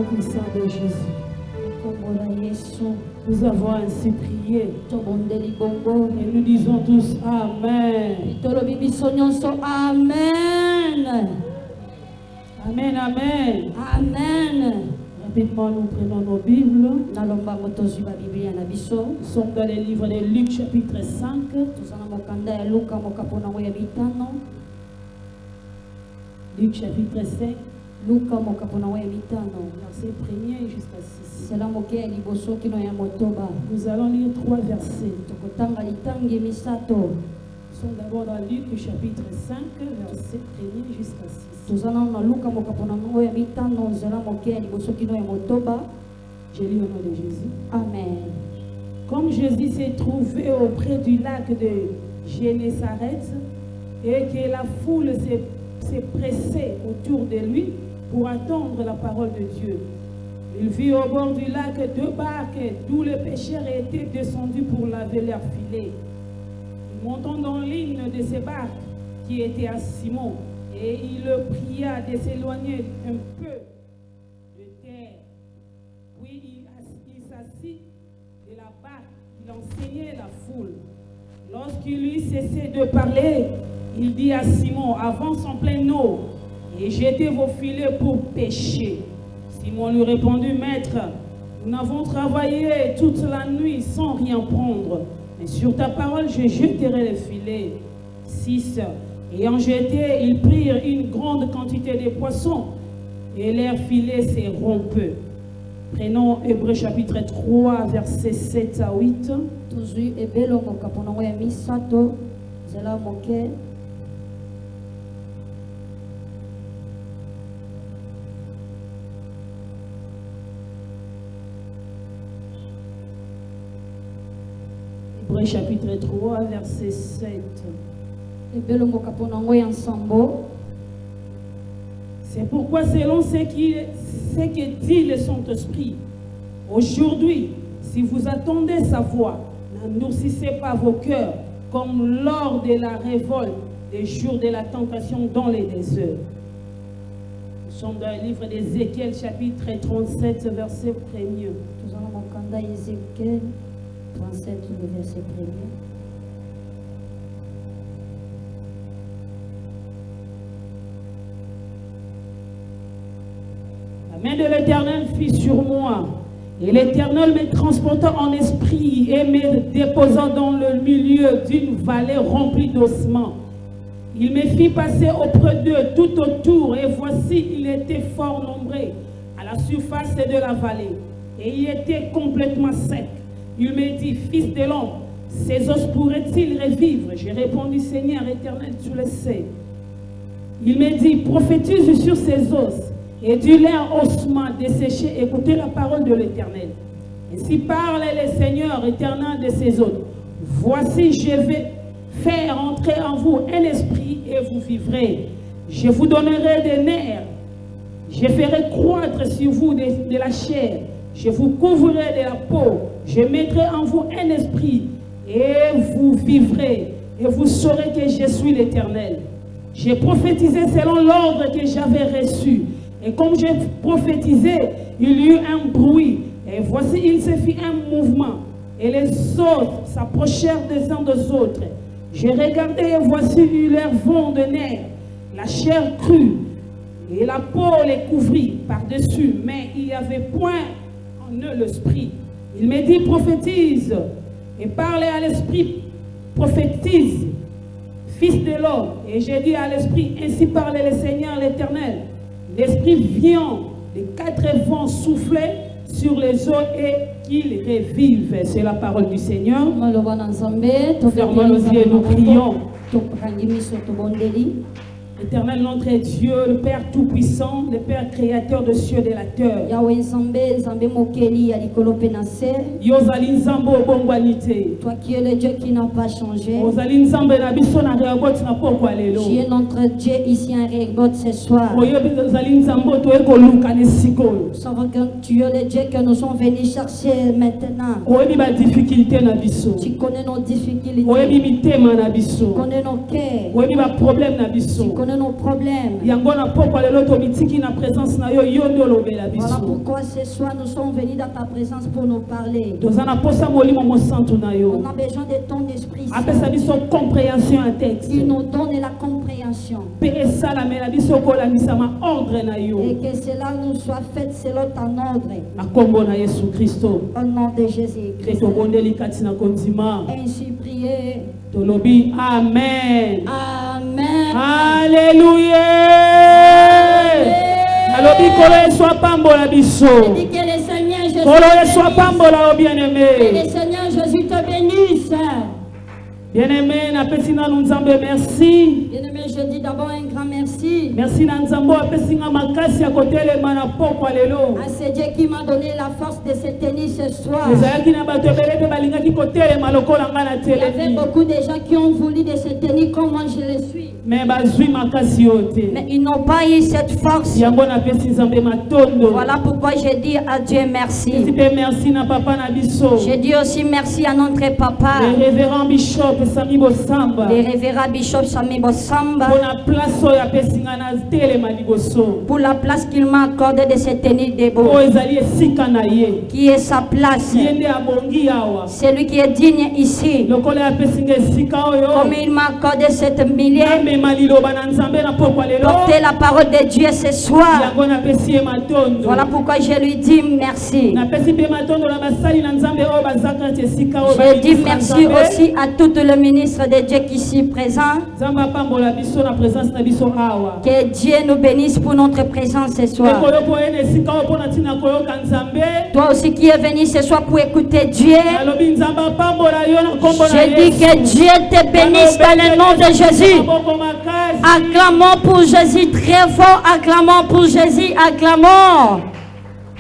puissant de Jésus. Nous avons ainsi prié. Et nous disons tous Amen. Amen. Amen, amen. Amen. Rapidement, nous prenons nos Bibles. Nous sommes dans les livres de Luc chapitre 5. Luc chapitre 5. Verset 1er jusqu'à 6. Nous allons lire 3 versets. Nous sommes d'abord dans Luc chapitre 5, verset 1er jusqu'à 6. Je lis au nom de Jésus. Amen. Comme Jésus s'est trouvé auprès du lac de Génézareth et que la foule s'est pressée autour de lui pour attendre la parole de Dieu, il vit au bord du lac 2 barques d'où les pêcheurs étaient descendus pour laver leurs filets. Montant dans l'une de ces barques qui était à Simon, et il le pria de s'éloigner un peu de terre. Puis il s'assit de la barque, il enseignait la foule. Lorsqu'il lui cessait de parler, il dit à Simon, avance en pleine eau et jetez vos filets pour pêcher. Simon lui répondit, maître, nous n'avons travaillé toute la nuit sans rien prendre. Mais sur ta parole, je jeterai les filets. 6. Ayant jeté, ils prirent une grande quantité de poissons et leurs filets s'est rompu. Prenons Hébreux chapitre 3, versets 7 à 8. Hébreux chapitre 3, verset 7. C'est pourquoi selon ce que dit le Saint-Esprit, aujourd'hui, si vous attendez sa voix, n'endurcissez pas vos cœurs comme lors de la révolte des jours de la tentation dans les déserts. Nous sommes dans le livre d'Ézéchiel chapitre 37, verset 1er. 37, le verset 1er. La main de l'Éternel fut sur moi, et l'Éternel me transporta en esprit et me déposa dans le milieu d'une vallée remplie d'ossements. Il me fit passer auprès d'eux tout autour, et voici, il était fort nombreux à la surface de la vallée, et il était complètement sec. Il me dit, fils de l'homme, ces os pourraient-ils revivre? J'ai répondu, Seigneur éternel, tu le sais. Il me dit, prophétise sur ces os et dis-leur ossements desséchés, écoutez la parole de l'Éternel. Ainsi parle le Seigneur éternel de ces os. Voici, je vais faire entrer en vous un esprit et vous vivrez. Je vous donnerai des nerfs. Je ferai croître sur vous de la chair. Je vous couvrirai de la peau. Je mettrai en vous un esprit et vous vivrez. Et vous saurez que je suis l'Éternel. J'ai prophétisé selon l'ordre que j'avais reçu. Et comme j'ai prophétisé, il y eut un bruit. Et voici, il se fit un mouvement. Et les autres s'approchèrent des uns des autres. J'ai regardé et voici, il leur vent de nerfs. La chair crue. Et la peau les couvrit par-dessus. Mais il n'y avait point en eux l'esprit. Il me dit, prophétise. Et parlez à l'esprit, prophétise. Fils de l'homme. Et j'ai dit à l'esprit, ainsi parle le Seigneur l'Éternel. L'esprit vient, les 4 vents soufflaient sur les eaux et qu'ils revivent. C'est la parole du Seigneur. Fermons nos yeux et nous prions. Éternel notre Dieu, le Père Tout-Puissant, le Père Créateur de cieux et de la terre. Toi qui es le Dieu qui n'a pas changé. Tu es notre Dieu ici à Rehoboth ce soir. Tu es le Dieu que nous sommes venus chercher maintenant. Tu connais nos difficultés. Tu connais nos cœurs. Tu connais connais nos problèmes. Yangona poko lelo tomitiki na présence na yo yondo lobela biso. Voilà pourquoi ce soir nous sommes venus dans ta présence pour nous parler. Tozana posa molimo mo santu na yo. On a besoin de ton esprit Apesa saint biso compréhension un texte. qui nous donne la compréhension. Pe esala mela biso kola misama ordre na yo. Et que cela nous soit fait selon ton ordre. Na kombo na Yesu Kristo. Au nom de Jésus Christ. Kristo bondeli kati na kontima. Ainsi prier. Tolobi amen. Amen. Alléluia. Alobi kolo soit pambola biso. Je dis que le Seigneur Jésus Kolo soit te pambola o bénisse. Que bien-aimé. le Seigneur Jésus te bénisse. Bien-aimé, na pesi na nzambe merci. Bien-aimé, je dis d'abord un grand merci Merci na nzambe apesi nga makasi ya kotelema na pokwa lelo. à ce Dieu qui m'a donné la force de se tenir ce soir. Ezalaki na bato ebele mpe balingaki kotelema lokola nga na Il y avait telemi. beaucoup de gens qui ont voulu de se tenir comme moi je le suis. Me bazwi makasi oyo te. Mais ils n'ont pas eu cette force. Yango napesi nzambe matondo. Voilà pourquoi je dis à Dieu Esi merci. mpe merci na papa na biso. Je dis aussi merci à notre papa, Le révérend bishop Sami Bosamba. le révérend Bishop Sami Bosamba, Mpona place oyo apesi nga na telema liboso. pour la place qu'il m'a accordée de se tenir debout, Oyo ezali esika na ye. qui est sa place. Ye nde abongi awa. Celui qui est digne ici, Lokola apesi nga esika oyo. comme il m'a accordé cette millier, Namema liloba na nzambe na pokwa lelo. porter la parole de Dieu ce soir. Yango napesi ye matondo. Voilà pourquoi je lui dis merci. Napesi mpe matondo na basali na nzambe oyo bazaka ti esika oyo Je dis balingisaka merci Nzambe. aussi à tout le ministre de Dieu qui ici présent. Nzambe apambola biso na présence na biso awa. Que Dieu nous bénisse pour notre présence ce soir. Ekolo po ye na esika oyo mpona ntina koyoka nzambe. Toi aussi qui es venu ce soir pour écouter Dieu, Nalobi nzambe apambola yo na kombo na je dis que Dieu te bénisse dans le nom de Jésus. Maboko makasi. Acclamons pour Jésus très fort, acclamons pour Jésus, acclamons.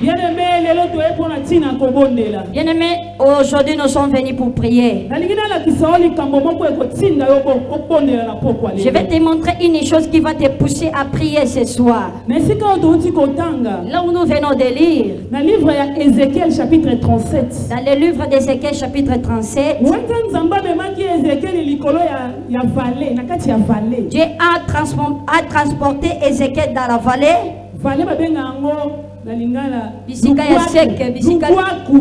Bien-aimé, lelo toye mpona ntina kobondela. Bien-aimés, aujourd'hui nous sommes venus pour prier. Nalingi nalakisa yo likambo moko ekotinda yo kobondela na pokwa Je vais lelo. te montrer une chose qui va te pousser à prier ce soir. Na esika oyo touti kotanga Là où nous venons de lire, na livre ya Ézéchiel chapitre 37. dans le livre d'Ézéchiel chapitre 37, Wata nzambe amemaki Ézéchiel likolo ya vallée, na kati ya vallée. Dieu a transporté Ézéchiel dans la vallée. Vallée babenga yango na lingala Bisika ya sec,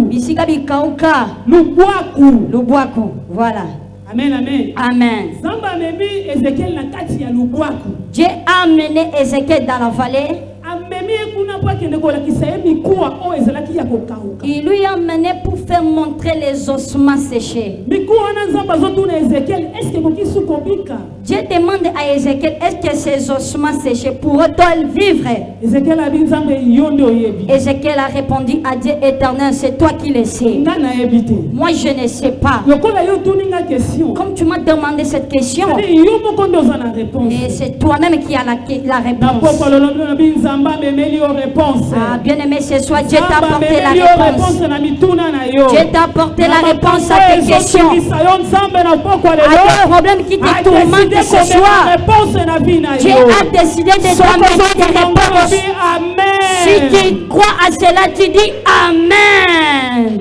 bisika bikauka, lubwaku. lubwaku. Voilà. Amen, amen. Amen. Nzambe amemi Ézéchiel na kati ya lubwaku. Dieu a amené Ézéchiel dans la vallée. Amemi ye kuna po akende kolakisa ye mikuwa oyo ezalaki ya kokauka. Il lui a amené pour faire montrer les ossements séchés. Mikuwa wana nzambe azotuna Ézéchiel, eske ekoki su kobika? Dieu demande à Ézéchiel, est-ce que ces ossements séchés pourraient-ils vivre? Ézéchiel abi nzambe yo nde oyebi. Ézéchiel a répondu à Dieu éternel, c'est toi qui le sais. Nga nayebi te. Moi, je ne sais pas. Lokola yo tuni nga question. Comme tu m'as demandé cette question, C'est yo moko nde oza na réponse. et c'est toi-même qui as la Na réponse. pokwa lolobi lobi nzambe amemeli yo réponse. Ah, bien aimé, ce soir, Dieu t'a Nzambe apporté la amemeli yo réponse. réponse na mituna na yo. Dieu t'a apporté la réponse à tes questions. Ezokisa yo nzambe na pokwa À lelo. tes problèmes qui te tourmentent ce soir, réponse na vie na Dieu yo. a décidé de t'amener des réponses. Si Amen. tu crois à cela, tu dis Amen.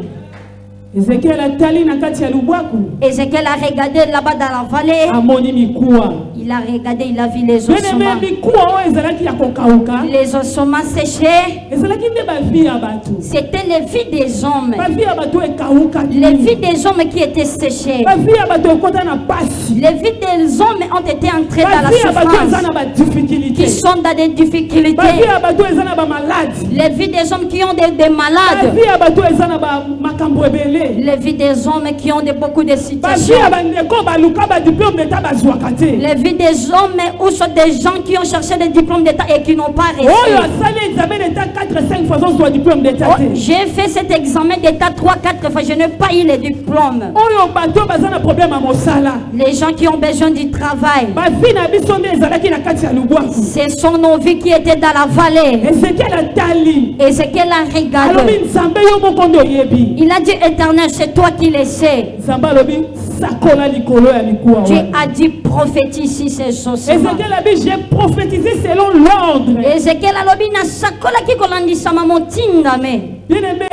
Ézéchiel atali na kati ya lubwaku. Ézéchiel a regardé là-bas dans la vallée. Amoni mikuwa. Il a regardé, il a vu les Bien-aimé, ossements. mikuwa oyo ezalaki ya kokauka. Les ossements séchés, Ezalaki nde bavi ya bato. c'était les vies des hommes. Bavi ya bato ekaukaki. Les vies des hommes qui étaient séchées. Bavi ya bato ekota na pasi. Les vies des hommes ont été entrées dans la Bavi ya bato eza souffrance, na badifficulté. qui sont dans des Bavi difficultés. ya bato eza na bamaladi. Les vies des hommes qui ont des malades. Bavi ya bato eza na bamakambo ebele. Les vies des hommes qui ont beaucoup de Bavi situations. ya bandeko baluka badiplome d'etat bazwaka te. Les vies des hommes où sont des gens qui ont cherché des diplômes d'État et qui n'ont pas Oyo réussi. asali examen d'etat 4-5 fois ozozwa diplome d'etat Oh, te. j'ai fait cet examen d'État 3-4 fois, je n'ai pas eu le diplôme. Oyo bato baza na problème ya mosala. Les gens qui ont besoin du travail, Bavi na biso nde ezalaki na kati ya lubwaku. ce sont nos vies qui étaient dans la vallée. Ézéchiel atali. Ézéchiel a regardé. Alobi nzambe yo moko nde oyebi. Il a dit éternel, c'est toi qui le sais. Nzambe alobi Tu as dit prophétise ces ossements. Ézéchiel a dit, j'ai prophétisé selon l'ordre. Ézéchiel a dit, na sakola ki kolandisa mamotinda me. Bien-aimé,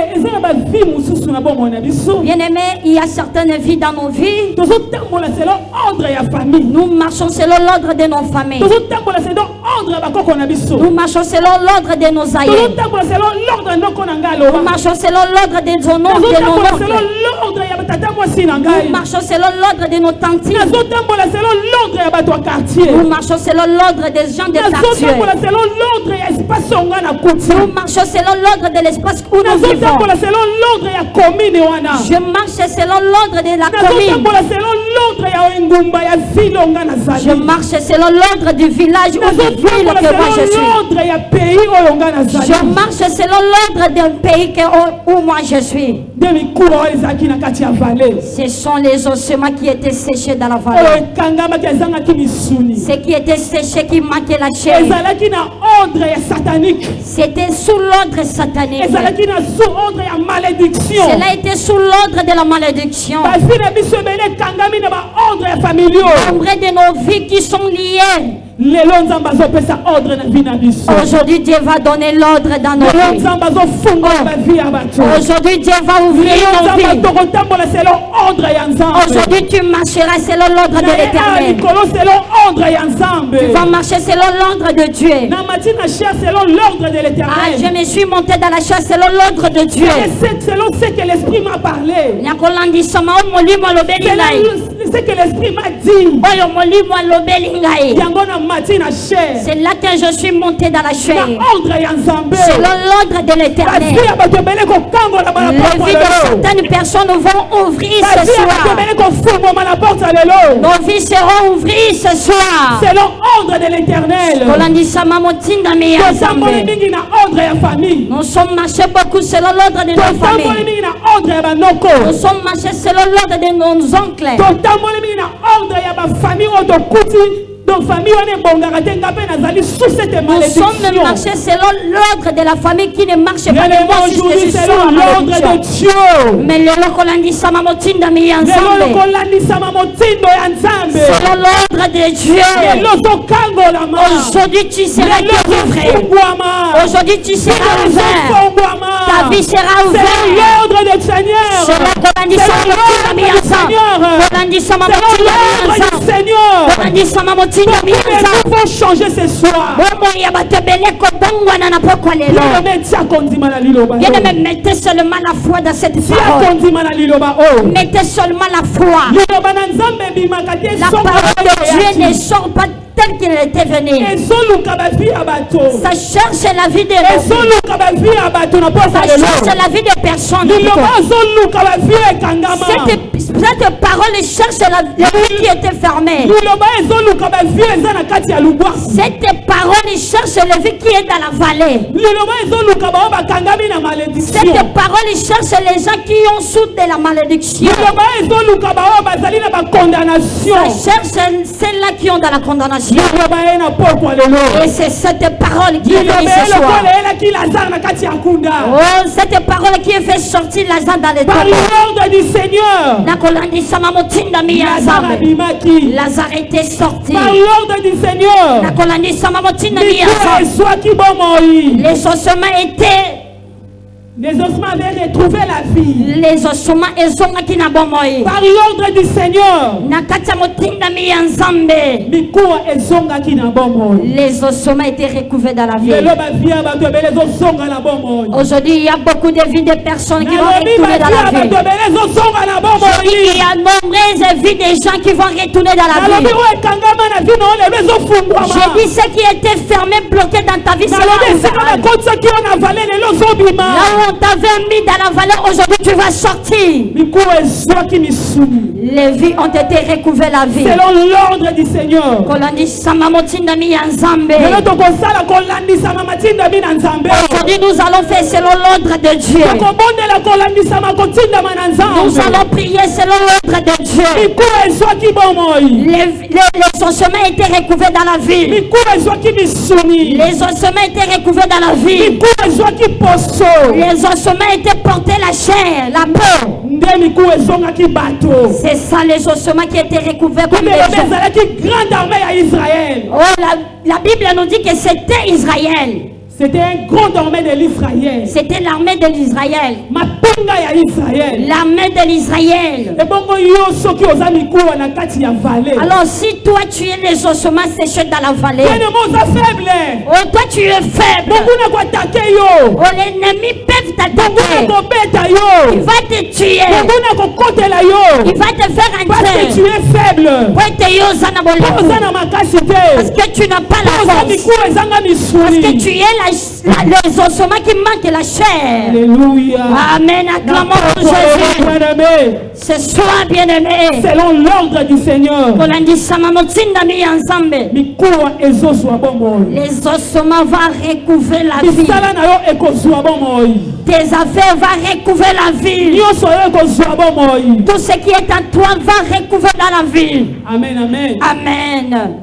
Bien-aimé, il y a certaines vies dans nos vies. famille. Nous marchons selon l'ordre de nos familles. Nous marchons selon l'ordre de nos aïeux. Nous marchons selon l'ordre de nos oncles, de nos oncles. Nous marchons selon l'ordre de nos tantes. Nous marchons selon l'ordre des gens de quartier. Nous marchons selon l'ordre de l'espace où nous vivons. Je marche selon l'ordre de la commune. Je marche selon l'ordre du village ou de ville que moi je suis. Je marche selon l'ordre d'un pays où moi je suis. Ce sont les ossements qui étaient séchés dans la vallée. Ce qui était séché qui manquait la chair. C'était sous l'ordre satanique. Cela était sous l'ordre de la malédiction. Nombre de nos vies qui sont liées. Aujourd'hui, Dieu va donner l'ordre dans nos vies. Aujourd'hui, Dieu va ouvrir nos vies. Aujourd'hui, tu marcheras selon l'ordre de l'Éternel. Tu vas marcher selon l'ordre de Dieu. Ah, je me suis monté dans la chair selon l'ordre de Dieu. Selon ce que l'Esprit m'a parlé. C'est que l'Esprit m'a dit. C'est là que je suis monté dans la chair. Selon l'ordre de l'Éternel. Les vies de certaines personnes vont ouvrir ce soir. Nos vies seront ouvertes ce soir. Selon l'ordre de l'Éternel. Nous sommes marchés beaucoup selon l'ordre de nos familles. Nous sommes marchés selon l'ordre de nos oncles. Donc, famille, nous sommes marchés selon l'ordre de la famille qui ne marche pas. Mais moi, je suis selon l'ordre de Dieu. Mais le selon l'ordre de Dieu. Aujourd'hui, tu seras délivré. Aujourd'hui, tu seras ouvert. Ta vie sera ouverte. L'ordre du Seigneur. Nous devons changer ce soir. Mettez seulement la foi dans cette parole. Mettez seulement la foi. La parole de Dieu ne sort pas tel qu'il était venu. Ça cherche la vie des gens. Ça cherche la vie des personnes. Cette parole cherche la vie qui était fermée. Cette parole cherche la vie qui est dans la vallée. Cette parole cherche les gens qui ont sous de la malédiction. Ça cherche celles-là qui ont dans la condamnation. Et c'est cette parole qui est venue ce soir. Oh, cette parole qui est fait sortir Lazare dans les par l'ordre du Seigneur. Lazare était sorti. Par l'ordre du Seigneur. Les ossements étaient. Les ossements avaient retrouvé la vie. Les ossements qui n'a pas moyen. Par l'ordre du Seigneur. Les ossements étaient recouverts dans la vie. Aujourd'hui, il y a beaucoup de vies de personnes qui vont retourner dans la vie. Aujourd'hui, il y a nombreuses vies de gens qui vont retourner dans la vie. Je dis ce qui était fermé, bloqué dans ta vie, c'est là on t'avait mis dans la vallée, aujourd'hui tu vas sortir. Les vies ont été recouvertes la vie. Selon l'ordre du Seigneur. Aujourd'hui nous allons faire selon l'ordre de Dieu. Nous allons prier selon l'ordre de Dieu. Les ossements étaient recouverts dans la vie. Les ossements étaient recouverts dans la vie. Les ossements étaient portés la chair, la peau. C'est ça, les ossements qui étaient recouverts comme des gens. Oh, la Bible nous dit que c'était Israël. C'était un grand armée de l'Israël. C'était l'armée de l'Israël. L'armée de l'Israël. Alors si toi tu es les ossements séchés dans la vallée, oh, toi tu es faible. Oh, l'ennemi peut t'attaquer. Il va te tuer. Il va te faire entrer. Parce que tu es faible. Parce que tu n'as pas la force. Parce que tu es les ossements qui manquent la chair. Alléluia. Amen. Acclamons pour Jésus. Ce soir, bien-aimé, selon l'ordre du Seigneur, les ossements vont recouvrir la vie. Tes affaires vont recouvrir la vie. Tout ce qui est en toi va recouvrir dans la vie. Amen, amen. Amen.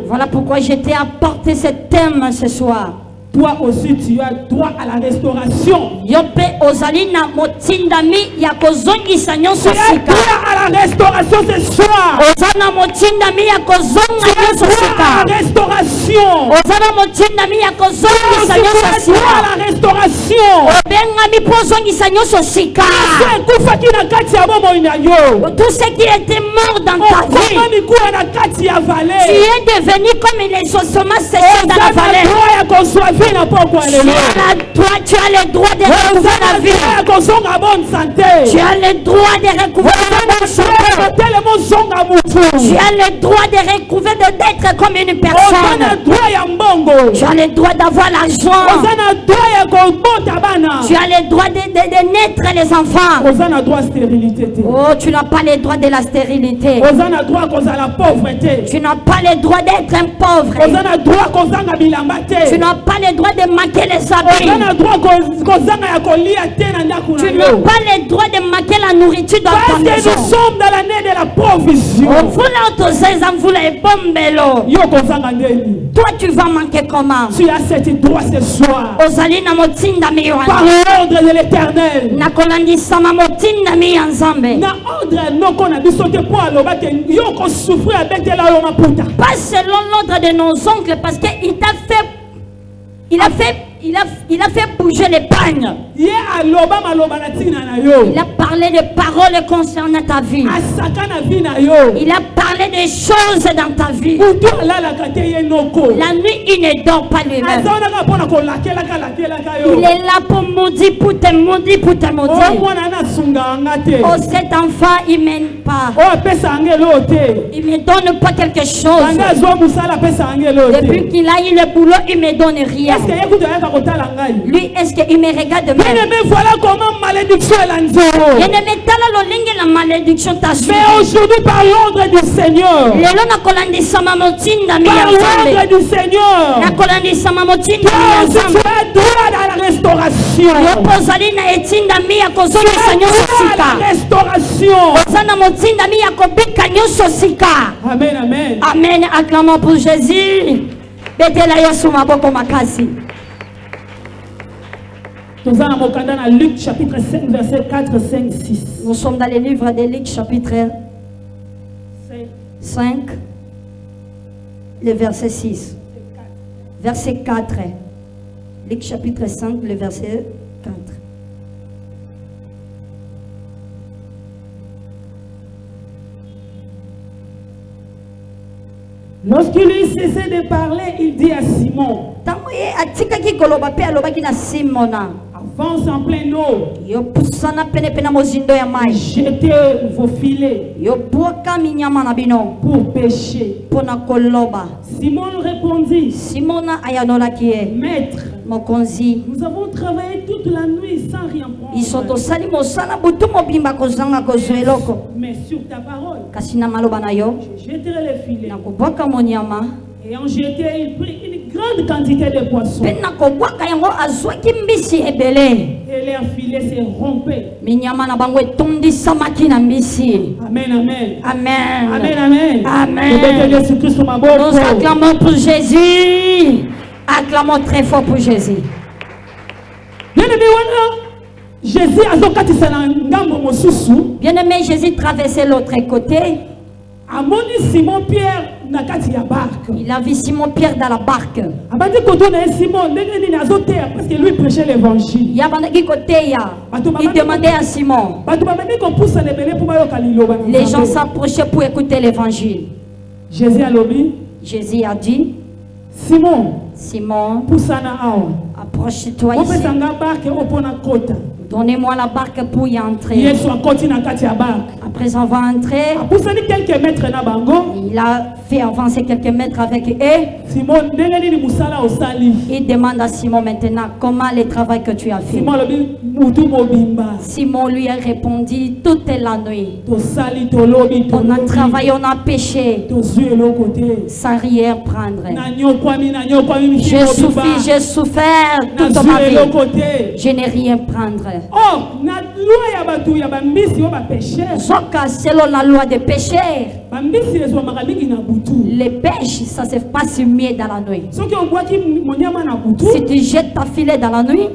Voilà pourquoi je t'ai apporté ce thème ce soir. Toi aussi tu as droit à la restauration. Tu as droit à la restauration ce soir. Tu as droit à la restauration. Tout ce qui était mort dans ta vie, tu es devenu comme les ossements séchés dans la vallée. Tu as le droit de recouvrir la vie. Tu as le droit de recouvrir la bonne santé. Tu as le droit de recouvrir d'être comme une personne. Tu as le droit d'avoir l'argent. Tu as le droit de naître les enfants. Oh, tu n'as pas le droit de la stérilité. Tu n'as pas le droit d'être un pauvre. Tu n'as pas le droit de manquer les habits. Tu n'as pas le droit de manquer la nourriture dans ta maison. Parce que nous sommes dans l'année de la provision. Toi tu vas manquer comment? Tu as cette droit ce soir. Par l'ordre de l'Éternel. Pas selon l'ordre de nos oncles, parce qu'il t'a fait. Il a fait bouger les pagnes. Il a parlé de paroles concernant ta vie. Il a parlé des choses dans ta vie. La nuit, il ne dort pas lui-même. Il est là pour maudire, pour te maudire, pour te maudire. Oh, cet enfant, il ne m'aime pas. Il ne me donne pas quelque chose. Depuis qu'il a eu le boulot, il ne me donne rien. Lui, est-ce qu'il me regarde même? Mais voilà comment malédiction est la malédiction t'a suivi. Mais aujourd'hui, par l'ordre du Seigneur, par l'ordre du Seigneur, tu as droit à la restauration. Amen, amen. Amen. Acclamons pour Jésus. Luc chapitre 5, verset 4, 5, 6. Nous sommes dans le livre de Luc chapitre 5, le verset 6. Verset 4. Luc chapitre 5, le verset 4. Lorsqu'il eut cessé de parler, il dit à Simon, avance en pleine eau, jetez vos filets pour pêcher. Simon répondit, Maître, nous avons travaillé toute la nuit sans rien prendre. Mais sur ta parole, je jetterai les filets. Et en jeté, il prit une grande quantité de poissons. Et leurs filets se rompaient. Amen, amen. Amen. Amen, amen. Amen. Nous acclamons pour Jésus. Acclamons très fort pour Jésus. Jésus Bien-aimé, Jésus traversait l'autre côté. Simon Pierre na kati ya barque. Il a vu Simon Pierre dans la barque. Abandi kotourner Simon ndenge nini azoteya parce que lui prêchait l'évangile. Il demandait à Simon. Les gens s'approchaient pour écouter l'évangile. Jésus a dit, Simon, approche-toi ici. Donnez-moi la barque pour y entrer. Après avoir entré, il a fait avancer quelques mètres avec eux. Il demande à Simon maintenant comment le travail que tu as fait. Simon lui a répondu toute la nuit. On a travaillé, on a péché sans rien prendre. J'ai souffert toute ma vie. Je n'ai rien prendre. Oh, selon la loi des pécheurs, les pêches, ça se passe mieux dans la nuit. Si tu jettes ta filet dans la nuit,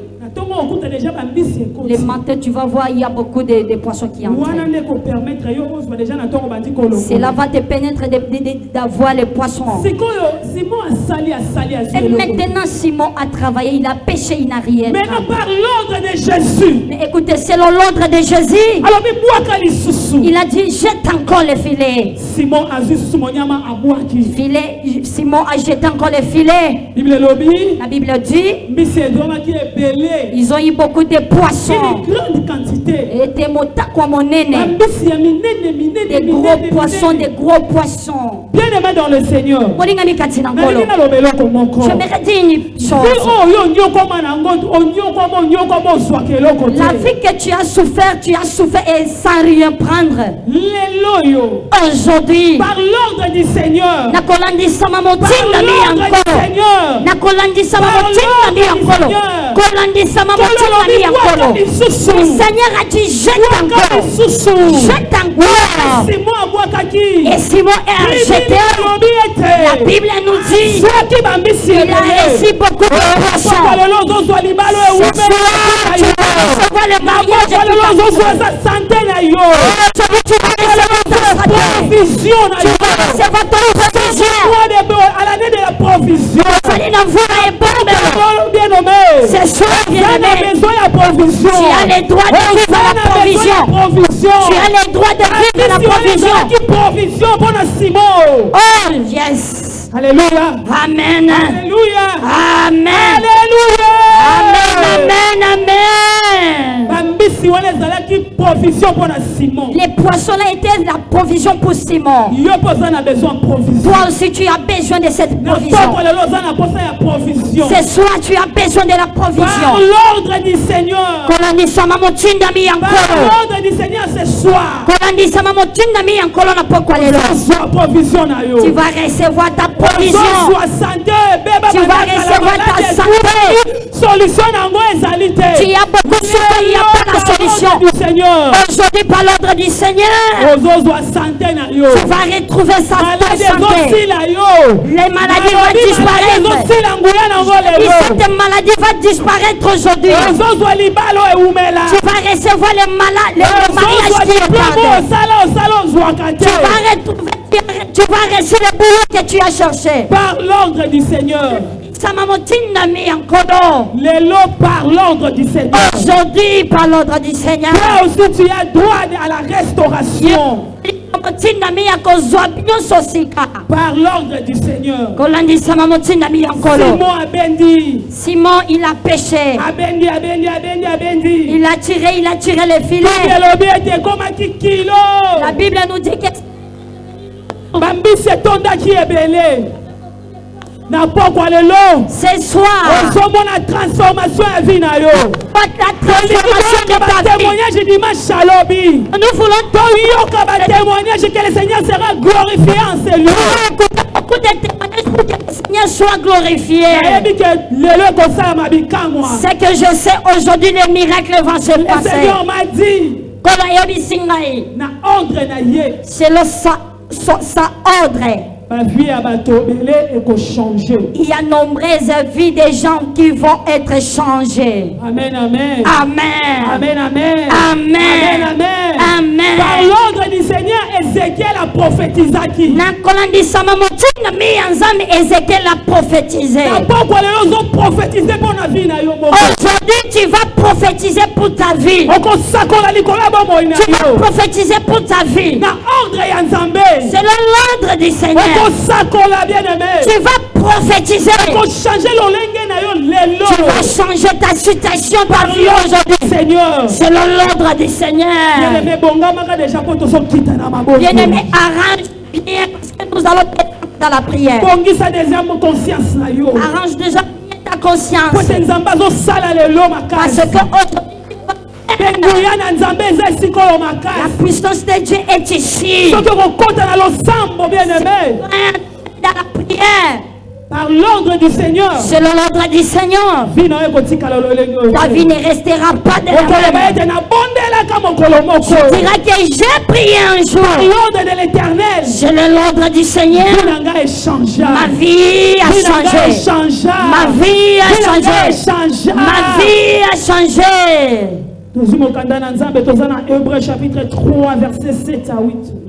les matins, tu vas voir, il y a beaucoup de poissons qui entrent. Cela va te permettre d'avoir les poissons. Et maintenant, Simon a travaillé, il a pêché, il n'a rien. Maintenant, par l'ordre de Jésus. Mais écoutez, selon l'ordre de Jésus, il a dit, jette encore les filets. Simon a jeté encore les filets. La Bible dit, ils ont eu beaucoup de poissons. Une grande quantité. Et des gros poissons, des gros poissons. Bien aimé dans le Seigneur. J'aimerais dire une chose. La vie que tu as souffert et sans rien prendre. Aujourd'hui, par l'ordre du Seigneur. Le Seigneur a dit jette encore. Jette encore. Et Simon est jeté. La Bible nous dit qu'il a reçu beaucoup de poissons. Tu vas recevoir le mariage de tu vas recevoir ta provision. Tu vas recevoir ta provision. À l'année de la provision. C'est ça, bien-aimé. Tu as le droit de vivre la provision. Tu as le droit de vivre la provision. Oh, yes. Alléluia. Amen. Alléluia. Amen. Alléluia. Amen. Amen. Les poissons là étaient la provision pour Simon. Toi aussi tu as besoin de cette provision. Ce soir tu as besoin de la provision. Par l'ordre du Seigneur. Par l'ordre du Seigneur ce soir. Tu vas recevoir ta provision. Tu vas recevoir ta santé. Tu as beaucoup souffert, il n'y a pas la solution. Aujourd'hui, par l'ordre du Seigneur, tu vas retrouver sa santé. Les maladies vont disparaître. Et cette maladie va disparaître aujourd'hui. Tu vas recevoir les mariages qui tu vas recevoir le boulot que tu as cherché. Par l'ordre du Seigneur. Par l'ordre du Seigneur. Aujourd'hui, par l'ordre du Seigneur. Toi aussi, tu as droit à la restauration. Par l'ordre du Seigneur. Simon, il a péché. Il a tiré les filets. La Bible nous dit que ce soir, la transformation de ta vie. Nous voulons témoigner que le Seigneur sera glorifié en ce lieu. Beaucoup de témoignages pour que le Seigneur soit glorifié. Ce que je sais aujourd'hui, les miracles vont se passer. Le Seigneur m'a dit, selon sa ordre. Il y a nombreuses vies des gens qui vont être changées. Amen, amen. Amen. Amen, amen. Amen. Amen. Amen. Par l'ordre du Seigneur, Ézéchiel a prophétisé. Ézéchiel a prophétisé. Aujourd'hui, tu vas prophétiser pour ta vie. Tu vas prophétiser pour ta vie. Selon l'ordre du Seigneur. Tu vas prophétiser. Tu vas changer ta situation, ta vie aujourd'hui. Selon l'ordre du Seigneur. Bien-aimé, arrange bien parce que nous allons être dans la prière. Arrange déjà ta conscience. Parce que la puissance de Dieu est ici. Dans la prière. Par l'ordre du Seigneur. Selon l'ordre du Seigneur. Ta vie ne restera pas de la même. Tu diras que j'ai prié un jour. Par l'ordre de l'Éternel. Selon l'ordre du Seigneur. Ma vie a changé. Ma vie a changé. Ma vie a changé. Nous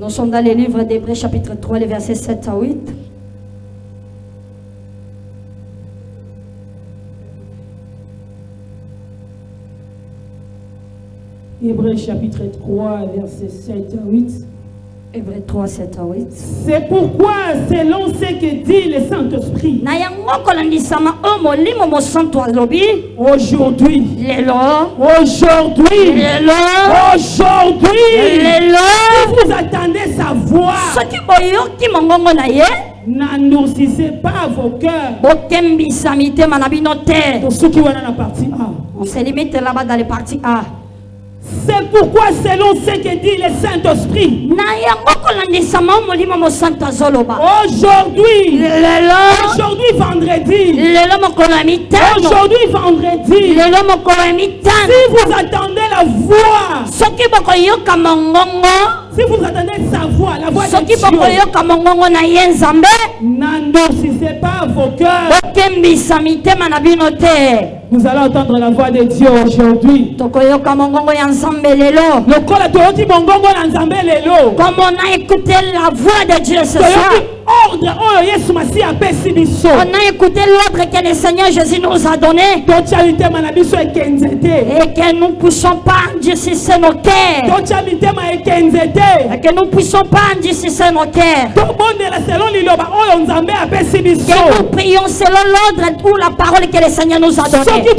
sommes dans les livres d'Hébreux chapitre 3, les versets 7 à 8. Hébreux chapitre 3, versets 7 à 8. Hébreux 3, 7 à 8. C'est pourquoi, selon ce que dit le Saint-Esprit, aujourd'hui, si vous attendez sa voix, n'endurcissez pas vos cœurs. On se limite là-bas dans les parties A. C'est pourquoi, selon ce que dit le Saint-Esprit, aujourd'hui, vendredi, si vous attendez la voix, si vous attendez sa voix, la voix de Dieu, n'endurcissez pas vos cœurs. Nous allons entendre la voix de Dieu aujourd'hui. Comme on a écouté la voix de Dieu ce soir. On a écouté l'ordre que le Seigneur Jésus nous a donné. Et que nous ne puissions pas endurcir nos cœurs. Et que nous ne puissions pas endurcir nos cœurs. Que nous prions selon l'ordre ou la parole que le Seigneur nous a donné. Si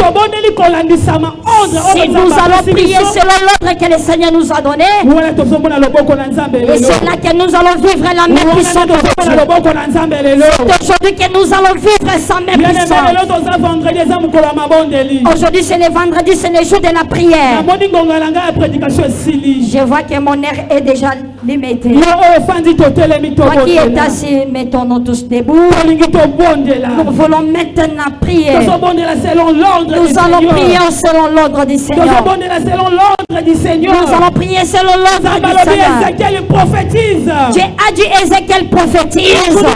nous allons prier selon l'ordre que le Seigneur nous a donné, et c'est là que nous allons vivre la même puissance de Dieu. C'est aujourd'hui que nous allons vivre sa même puissance. Aujourd'hui c'est le vendredi, c'est le jour de la prière. Je vois que mon air est déjà limité. Toi qui es assis, mettons-nous tous debout. Nous voulons maintenant prier. Nous allons prier selon l'ordre du Seigneur. Nous allons prier selon l'ordre du Seigneur. Dieu a dit Ézéchiel prophétise.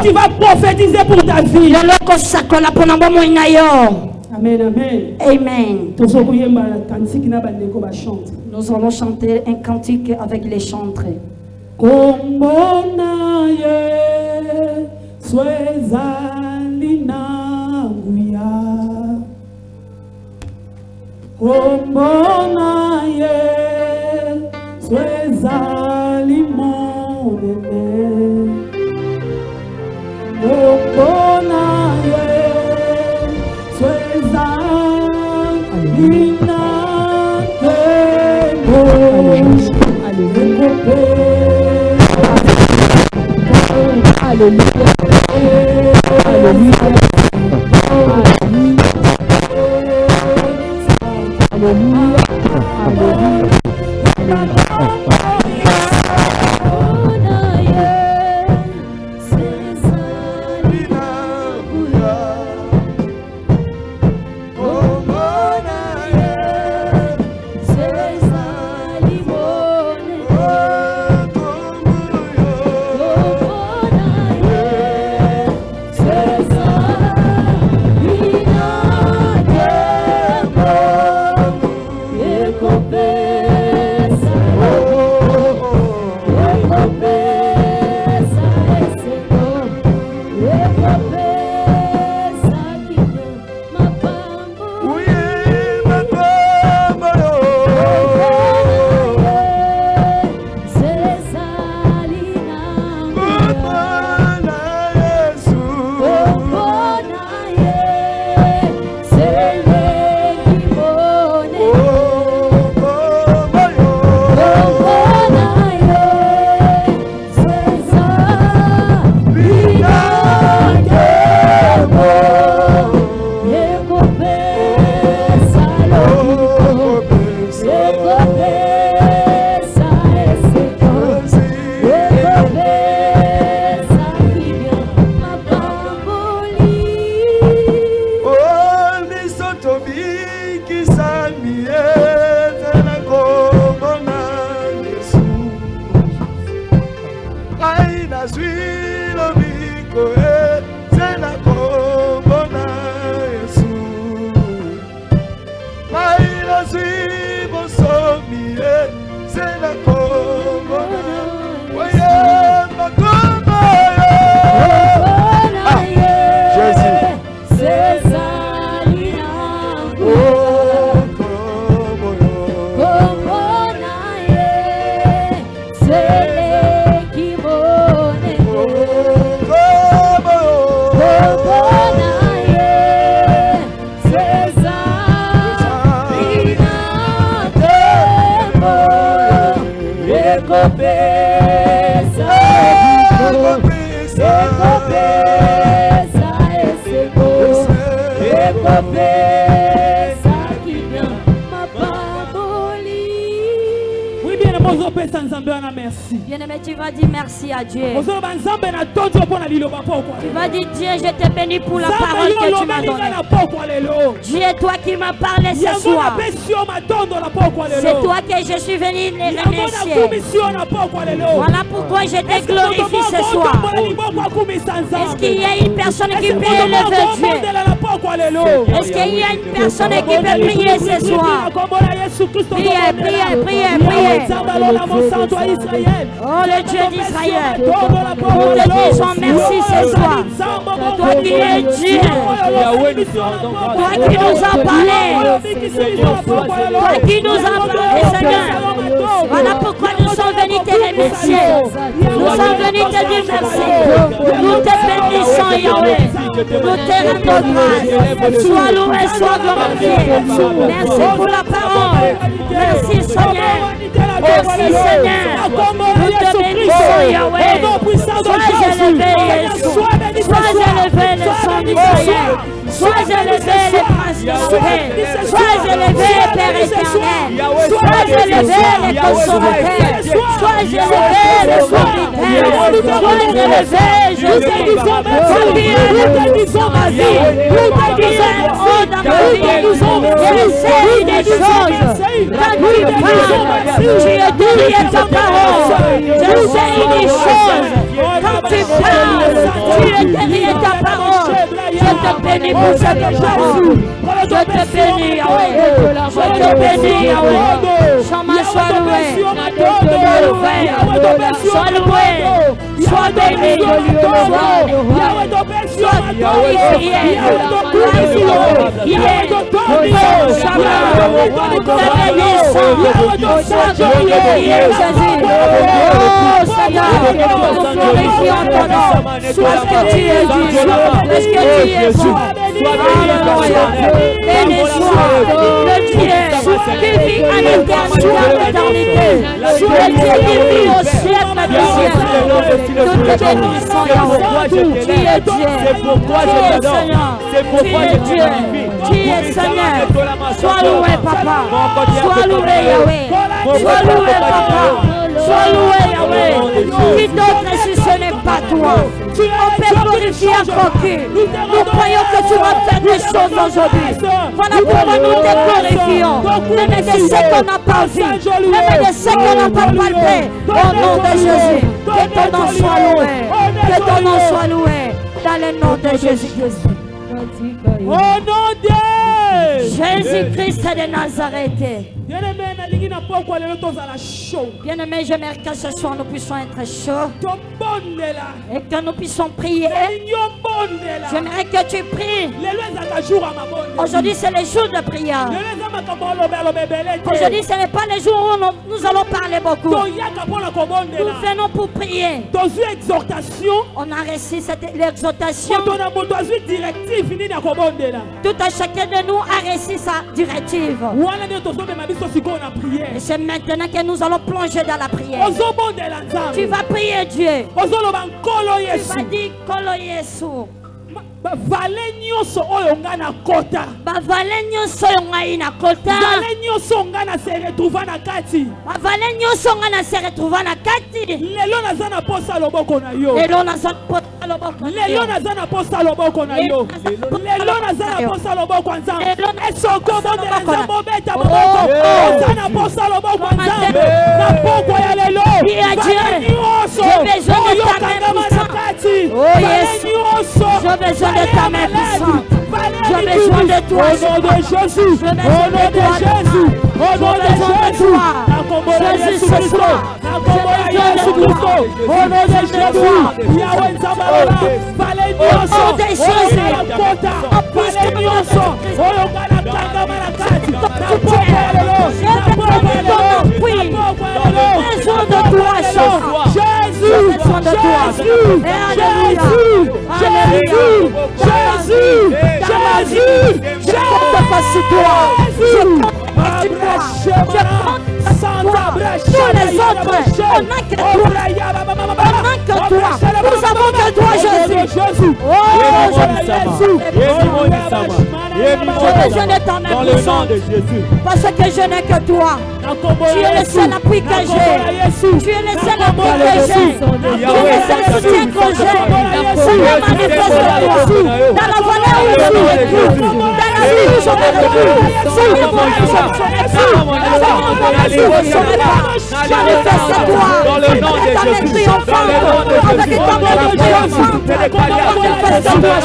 Tu vas prophétiser pour ta vie. Amen, amen. Amen. Nous allons chanter un cantique avec les chantres. Bien-aimé, tu vas dire merci à Dieu. Tu vas dire Dieu, je te bénis pour la parole que tu m'as donnée. Dieu, toi qui m'as parlé ce soir. C'est toi que je suis venu les remercier. Voilà pourquoi je te glorifie ce soir. Est-ce qu'il y a une personne qui peut élever Dieu? Est-ce qu'il y a une personne qui peut prier ce soir? Priez, priez, priez, priez. Oh le Dieu d'Israël, nous te disons merci ce soir. Toi qui es Dieu, toi qui nous as parlé, toi qui nous as parlé, Seigneur. Voilà pourquoi nous sommes venus te remercier. Nous sommes venus te dire merci. Nous te bénissons, Yahweh. Nous te rendons grâce. Sois loué, sois glorifié. Merci pour la parole. Merci, Seigneur. Merci, Seigneur. Nous te bénissons, Yahweh. Sois élevé, Jésus. Sois élevé, le sang d'Israël. Sois élevé, le prince de paix. Sois élevé, Père éternel. Sois élevé, le consommateur. Sois élevé, le solitaire. Sois élevé, Jésus. Sois bien, nous te disons ma vie. Nous te disons oh dans ma vie. J'essaye des choses. Quand tu parles, tu es derrière ta parole. J'essaye des choses. Quand tu parles, tu es derrière ta parole. Je te bénis pour cette parole. Je te bénis, Yahweh. Je te bénis, Yahweh. Sois loué. Sois loué. Sois béni. Sois glorifié. Sois glorifié, Jésus. Oh Seigneur, nous glorifions ton nom. Parce que tu es Dieu. Parce que tu es bon. Alléluia. Béni soit le Dieu qui vit à l'éternité. Le Dieu qui vit au siècle des siècles. Nous te bénissons, Yahweh. Tu es Dieu. C'est pourquoi je t'adore. C'est pourquoi je te glorifie. Tu es Seigneur. Sois loué, Papa. Sois loué, Yahweh. Sois loué, Papa. Sois loué, Yahweh. Qui d'autre si ce n'est pas toi? On peut glorifier encore qui? Nous croyons que tu vas faire des choses aujourd'hui. Voilà pourquoi nous te glorifions. Même de ce qu'on n'a pas vu, même de ce qu'on n'a pas palpé. Au nom de Jésus, que ton nom soit loué. Que ton nom soit loué. Dans le nom de Jésus-Christ. Au nom de Jésus-Christ de Nazareth. Bien-aimé, j'aimerais que ce soir nous puissions être chauds et que nous puissions prier. J'aimerais que tu pries. Aujourd'hui, c'est le jour de prière. Aujourd'hui, ce n'est pas le jour où nous allons parler beaucoup. Nous venons pour prier. On a reçu l'exhortation. Tout à chacun de nous a reçu sa directive. Et c'est maintenant que nous allons plonger dans la prière. Tu vas prier Dieu. Tu vas dire Kolo Yesu. Bavale nyonso oyo nga na kota. Bavale nyonso oyo ngai na kota. Bavale nyonso nga na se retrouva na kati. Bavale nyonso nga na se retrouva na kati. Lelo naza na posa loboko na yo. Lelo naza na posa loboko na yo. Lelo naza na posa loboko na yo. Lelo naza na posa loboko na Nzambe. Esoko bondela Nzambe obeta maboko. Naza na posa loboko na Nzambe. Na poko ya lelo. J'ai besoin de ta main puissante. Oh yes. J'ai besoin de ta main puissante. J'ai besoin de toi. Au nom de Jésus. Au nom de Jésus. Au nom de Jésus. Jésus ce soir. J'ai besoin de toi. Au nom de Jésus. Yahweh Nzambe. Fale nyonso. Au nom de Jésus. Fale nyonso. Oyo kana kanga malakati. J'ai besoin de toi ce soir. Jésus. J'ai besoin de toi. Jésus. Jésus. Jésus. Jésus. Je compte sur toi. Je compte sur toi. Je compte sur toi. Tous les autres, On n'a que toi. On n'a que toi. Nous avons que toi, Jésus. Oh, je ne t'en ai dans le nom de Jésus. Parce que je n'ai que toi. Tu es le seul appui que j'ai. Tu es le seul appui que j'ai. Tu es le seul soutien que j'ai. Seigneur, manifeste-toi. Dans la vallée où je suis vécu. Dans la vie où je vais vécu. Seigneur, manifeste-toi. Manifeste-toi. Dans le nom de Jésus. Dans le nom de Jésus. Manifeste-toi,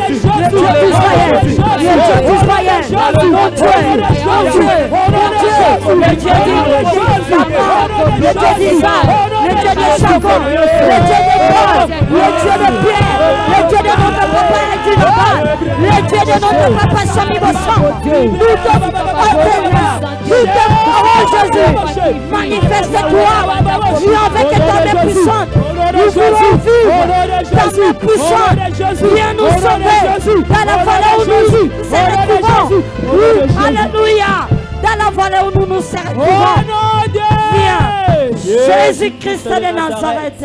Jésus. Le Dieu d'Israël. Le Dieu d'Israël. Mon Dieu. Mon Dieu. Mon Dieu. Le Dieu le Dieu d'Israël, le Dieu de Jacob, le Dieu de Paul, le Dieu de Pierre, le Dieu de notre papa Edinobal, le Dieu de notre papa Sami Bossan. Nous te oh Jésus, manifeste-toi, viens avec ta main puissante. Nous voulons vivre ta main puissante. Viens nous sauver dans la vallée où nous serons. Alléluia. Dans la vallée où nous nous servons. Viens, Jésus-Christ de Nazareth.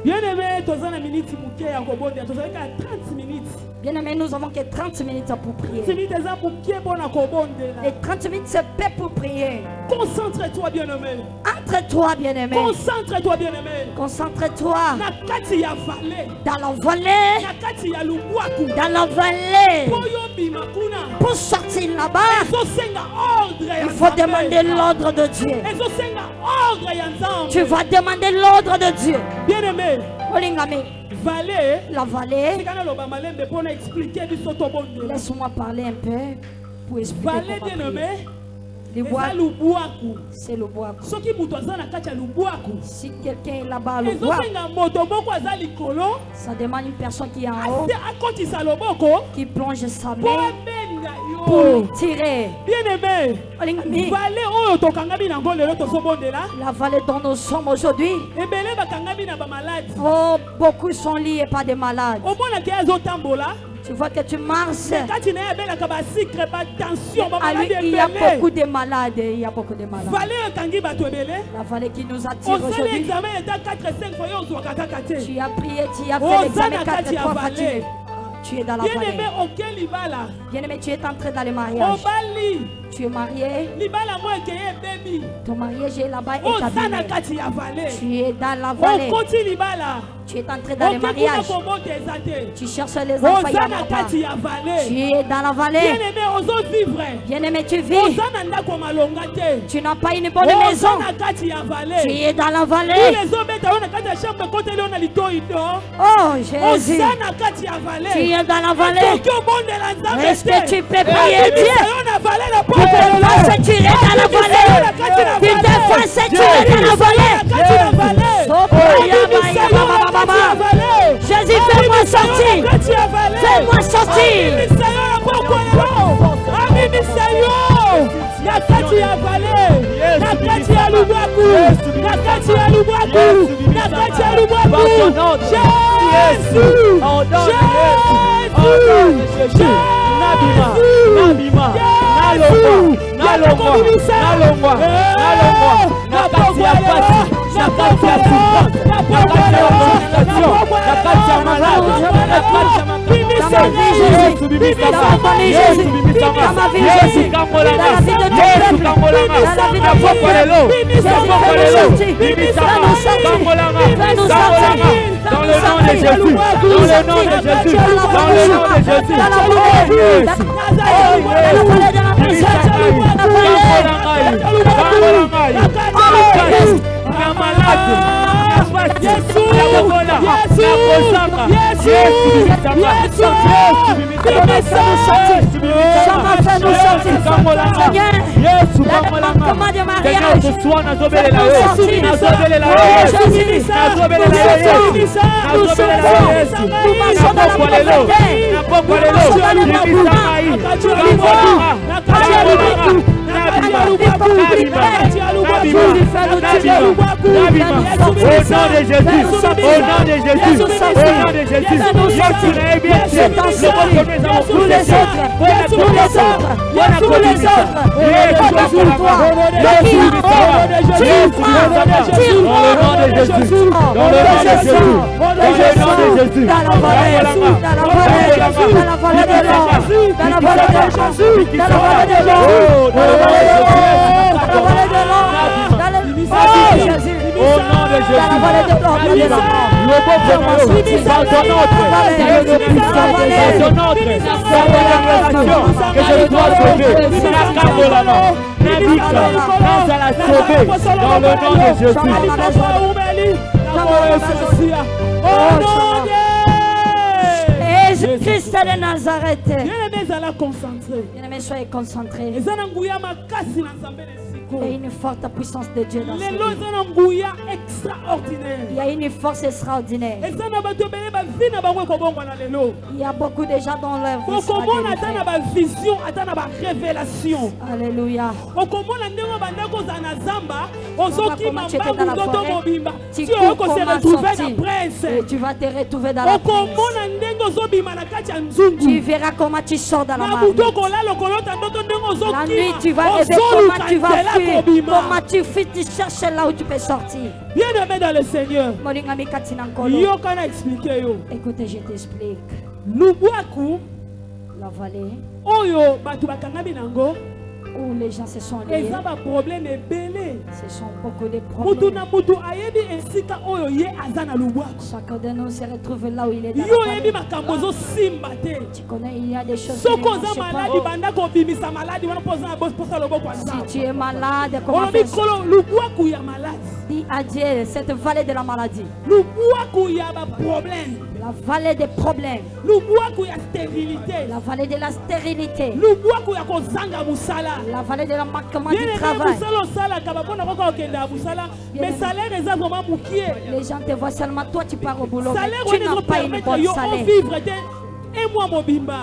Bien-aimé, tu as une minute pour à 30 minutes. Bien-aimé, nous avons que 30 minutes pour prier. Les 30 minutes, c'est paix pour prier. Concentre-toi, bien-aimé. Entre-toi, bien-aimé. Concentre-toi, bien-aimé. Concentre-toi. Dans la vallée. Dans la vallée. Pour sortir là-bas, il faut demander l'ordre de Dieu. Tu vas demander l'ordre de Dieu. Bien-aimé. La vallée. Laisse-moi parler un peu pour expliquer comment prier. C'est le bois. Si quelqu'un est là-bas, le bois, ça demande une personne qui est en haut, qui plonge sa main pour tirer. Bien-aimé, la vallée dont nous sommes aujourd'hui, oh, beaucoup sont liés par des malades. Tu vois que tu marches. À lui, il y a beaucoup de malades. Il y a beaucoup de malades. La vallée qui nous attire aujourd'hui. Tu as prié, tu as fait l'examen 4 fois fatigué. Tu es dans la vallée. Bien-aimé, tu es entré dans le mariage. Tu es marié. Ton mariage est là-bas et tu es dans la vallée. Tu es entré dans le mariage. Tu cherches les enfants. Tu es dans la vallée. Bien-aimé, tu vis. Tu n'as pas une bonne maison. Tu es dans la vallée. Oh Jésus. Tu es dans la vallée. Est-ce que tu peux prier Dieu? Tu te fasses tirer dans la vallée. Tu te fasses tirer dans la vallée. Jésus, fais-moi sortir. Fais-moi sortir. Jésus-Christ de Nazareth. Bien-aimés, soyez concentrés. Il y a une forte puissance de Dieu dans ce lieu. Il y a une force extraordinaire. Il y a beaucoup de gens dans leur vie. Alléluia. Tu cours comment sortir et tu vas te retrouver dans la presse. Tu verras comment tu sors dans la marmite. La nuit, tu vas rêver comment tu vas fuir. Comment tu fuis, tu cherches là où tu peux sortir. Bien-aimé dans le Seigneur, écoutez, je t'explique. La vallée où les gens se sont liés, ce sont beaucoup de problèmes. Chacun de nous se retrouve là où il est dans la vallée. Tu connais, il y a des choses qui ne marchent pas. Si tu es malade, comment faire? Dis à Dieu, cette vallée de la maladie, la vallée des problèmes, la vallée de la stérilité, la vallée de la manquement du travail. Les gens te voient seulement, toi tu pars au boulot, mais tu n'as pas une bonne salaire.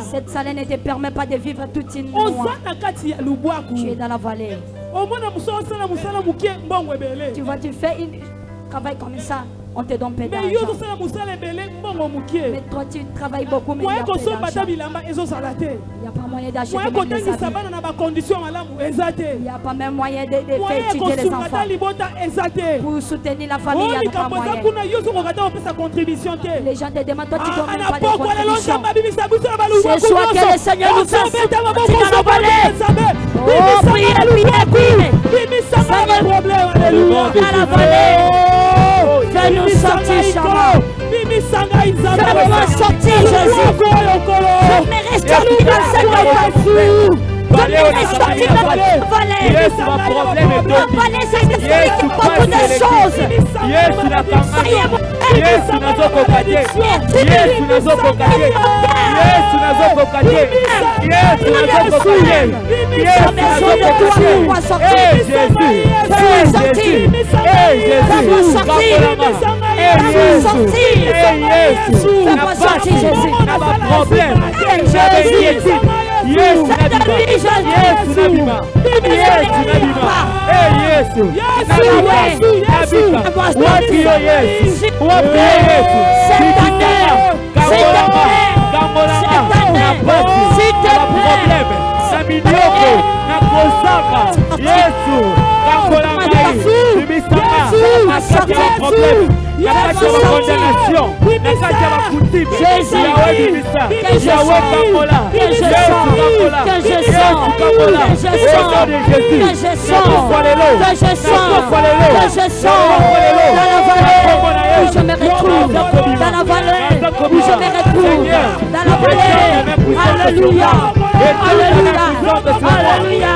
Cette salaire ne te permet pas de vivre toute une mois. Tu es dans la vallée. Tu vois, tu fais un travail comme ça, on te donne peu d'argent. Mais toi tu travailles beaucoup, mais il n'y a pas d'argent. Il n'y a pas moyen d'acheter même des habits. Il n'y a pas même moyen de faire étudier les enfants. Pour soutenir la famille, il n'y a pas moyen. Les gens te demandent, toi tu ne donnes même pas de contribution. Ce soir que le Seigneur nous fasse sortir dans la vallée. Oh, priez, priez. Dans la vallée. Fais-nous sortir, Chama. Fais-moi sortir, Jésus. Je me reste sorti dans cette vallée. Je me reste sorti dans cette vallée. La vallée, ça explique beaucoup de choses.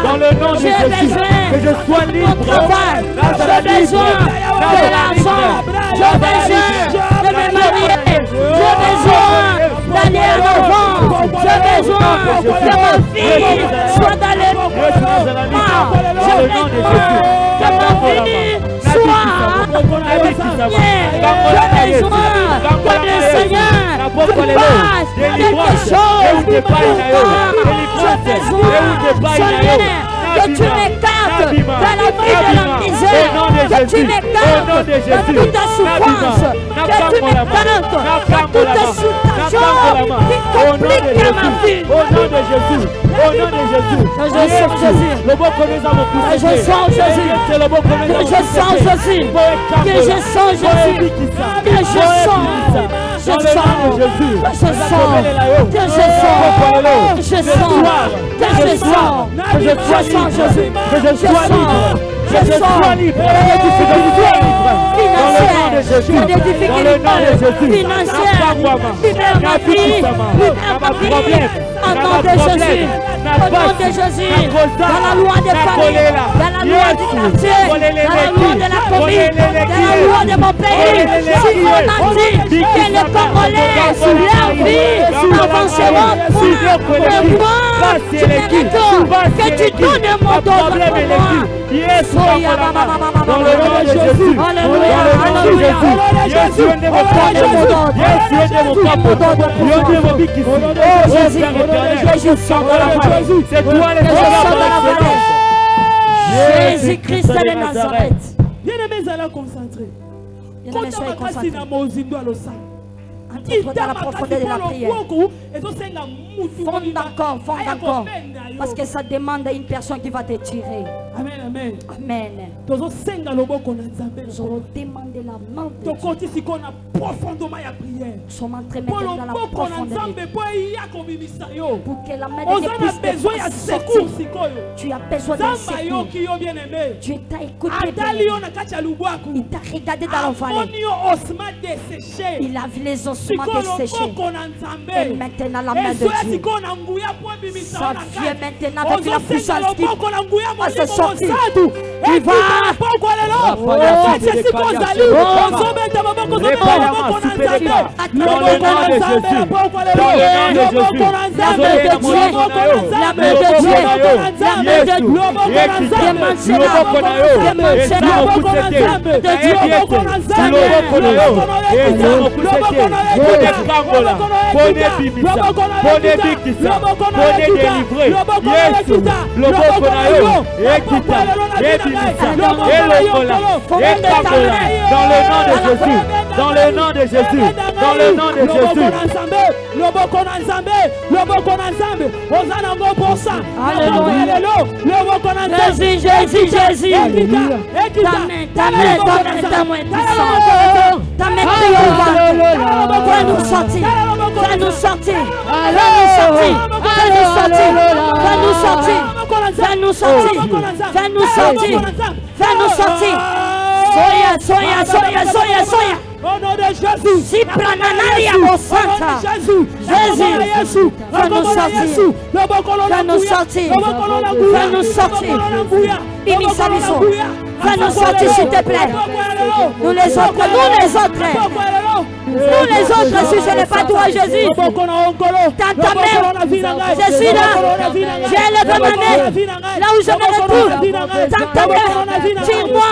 Dans le nom de Jésus, que je sois libre. J'ai besoin de l'argent. J'ai besoin de me marier. J'ai besoin d'aller à l'enfant. J'ai besoin que ma fille soit dans les mouvements. Je besoin que ma fille soit bien. J'ai besoin que le Seigneur fasse quelque chose pour moi. J'ai besoin, Seigneur, que tu m'écartes de la vie de la misère, que tu m'écartes de toute souffrance, que tu m'écartes de toute situation qui complique Libère ma vie. Au nom de Jésus. Au nom de Jésus. Que je sens Jésus. Le bon connaissant mon Que je sens Jésus. C'est le bon connaissant. Que je sens Jésus. Que je sens Jésus. Que je sens. Je sens. Je sens. Que je sens. Je sens. Que je sens. Que je sois Jésus. Que je sois libre. Que je sois libre. Financière. Des difficultés financières. Libère ma vie. Libère ma vie. Au nom de Jésus. Au nom de Jésus. Dans la loi des familles. Dans la loi du quartier. Dans la loi de la commune. Dans la loi de mon pays. Si on a dit que les Congolais, leur vie avanceront pour moi, je te rétorque que tu donnes mon don pour moi. Dans le nom de Jésus. Alléluia. Alléluia. Jésus est mon capo. Jésus est mon capo. Oh Jésus, je sens dans la vallée. C'est toi les Jésus-Christ de Nazareth. Bien-aimés, allez concentrer. Bien-aimés, soyez concentrés. Il dans la profondeur de la prière. Fonde encore. Parce que ça demande à une personne qui va te tirer. Amen, amen. Amen. Nous allons demander la main de Dieu. Nous sommes en train de mettre dans la profondeur de Dieu. Pour que la main de Dieu puisse te sortir. Tu as besoin d'un secours. Dieu t'a écouté. Il t'a regardé dans le vallée. Il a vu les ossements desséchés. Et maintenant la main de Dieu. Ça vient maintenant avec la puissance qui va se sortir. Il va. Dans le nom de Jésus. Dans le nom de Jésus. Jésus. Ta main puissante. Ta main triomphante. Fais-nous sortir. Fais-nous sortir. Fais-nous sortir. Soya. Au nom de Jésus. Si plananaria mon santa. Jésus. Fais-nous sortir. Imisamiso. Fais-nous sortir s'il te plaît. Nous les autres. Si ce n'est pas toi, Jésus. Dans ta main. Je suis là. J'ai élevé ma main. Là où je me retrouve. Dans ta main. Tire-moi.